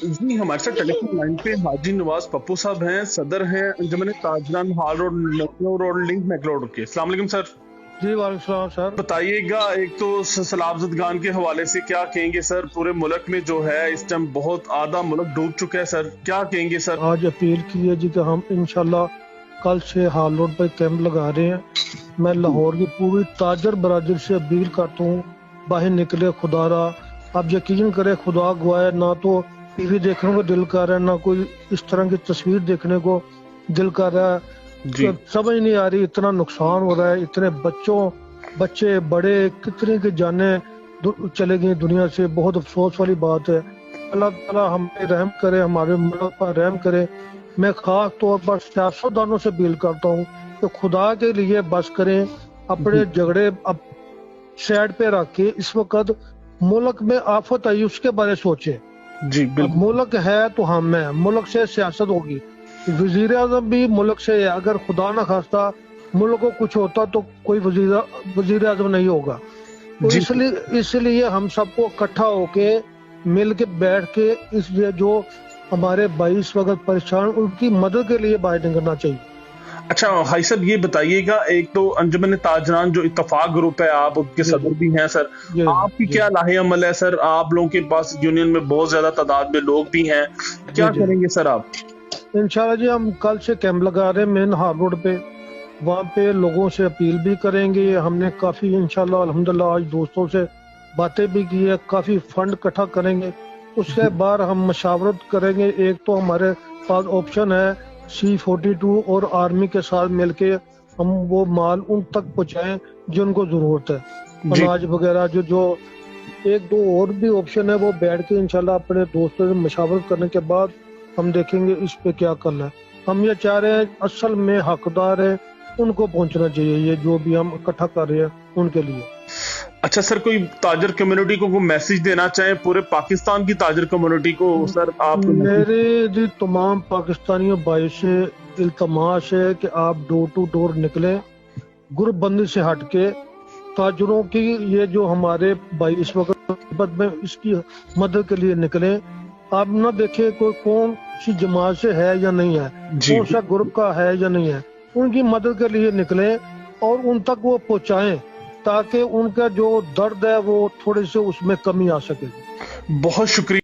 جی ہمارے ساتھ ٹیلی phone line پہ حاجی نواز پپو صاحب ہیں، صدر ہیں انجمن تاجران hall road Lucknow road link McLeod کے۔ السلام علیکم سر۔ جی وعلیکم السلام سر۔ بتائیے گا، ایک تو سیلاب زدگان کے حوالے سے کیا کہیں گے سر؟ پورے ملک میں جو ہے اس ٹائم بہت آدھا ملک ڈوب چکا ہے سر، کیا کہیں گے سر؟ آج اپیل کی ہے جی کہ ہم انشاءاللہ کل سے ہال روڈ پہ کیمپ لگا رہے ہیں۔ میں لاہور کی پوری تاجر برادری سے اپیل کرتا ہوں، باہر نکلے خدا را۔ اب یقین کرے خدا گواہ، نہ تو ٹی وی دیکھنے کو دل کر رہا ہے، نہ کوئی اس طرح کی تصویر دیکھنے کو دل کر رہا ہے۔ جی سمجھ نہیں آ رہی، اتنا نقصان ہو رہا ہے، اتنے بچے بڑے کتنے کی جانیں چلے گئی دنیا سے۔ بہت افسوس والی بات ہے۔ اللہ تعالیٰ ہم پہ رحم کرے، ہمارے ملک پر رحم کرے۔ میں خاص طور پر سیاستدانوں سے اپیل کرتا ہوں کہ خدا کے لیے بس کریں، اپنے جھگڑے اب سائڈ پہ رکھ کے اس وقت ملک میں آفت آئی اس کے بارے سوچیں۔ جی اب بالکل ملک ہے تو ہم ہیں، ملک سے سیاست ہوگی، وزیر اعظم بھی ملک سے ہے۔ اگر خدا نہ خواستہ ملک کو کچھ ہوتا تو کوئی وزیر اعظم نہیں ہوگا۔ تو جی اس لیے ہم سب کو اکٹھا ہو کے مل کے بیٹھ کے اس لیے جو ہمارے بھائی اس وقت پریشان ان کی مدد کے لیے باہر نکلنا چاہیے۔ اچھا حاجی صاحب یہ بتائیے گا، ایک تو انجمن تاجران جو اتفاق گروپ ہے، آپ ان کے صدر بھی ہیں سر، آپ کی کیا لاہ عمل ہے سر؟ آپ لوگوں کے پاس یونین میں بہت زیادہ تعداد میں لوگ بھی ہیں، کیا کریں گے سر آپ؟ انشاءاللہ جی ہم کل سے کیمپ لگا رہے ہیں مین ہال روڈ پہ، وہاں پہ لوگوں سے اپیل بھی کریں گے۔ ہم نے کافی انشاءاللہ الحمدللہ آج دوستوں سے باتیں بھی کی ہے، کافی فنڈ اکٹھا کریں گے۔ اس کے بعد ہم مشاورت کریں گے۔ ایک تو ہمارے پاس آپشن ہے C-42 اور آرمی کے ساتھ مل کے ہم وہ مال ان تک پہنچائیں جن کو ضرورت ہے، اناج وغیرہ۔ جو ایک دو اور بھی آپشن ہے، وہ بیٹھ کے انشاءاللہ اپنے دوستوں سے مشاورت کرنے کے بعد ہم دیکھیں گے اس پہ کیا کرنا ہے۔ ہم یہ چاہ رہے ہیں اصل میں حقدار ہیں ان کو پہنچنا چاہیے، یہ جو بھی ہم اکٹھا کر رہے ہیں ان کے لیے۔ اچھا سر، کوئی تاجر کمیونٹی کو کوئی میسج دینا چاہیں، پورے پاکستان کی تاجر کمیونٹی کو سر آپ؟ میرے جی تمام پاکستانیوں بھائی سے التماس ہے کہ آپ ڈور ٹو ڈور نکلیں، گروپ بندی سے ہٹ کے تاجروں کی یہ جو ہمارے بھائی اس وقت مصیبت میں اس کی مدد کے لیے نکلیں۔ آپ نہ دیکھیں کوئی کون سی جماعت سے ہے یا نہیں ہے، کون سا گروپ کا ہے یا نہیں ہے، ان کی مدد کے لیے نکلیں اور ان تک وہ پہنچائیں تاکہ ان کا جو درد ہے وہ تھوڑے سے اس میں کمی آ سکے۔ بہت شکریہ۔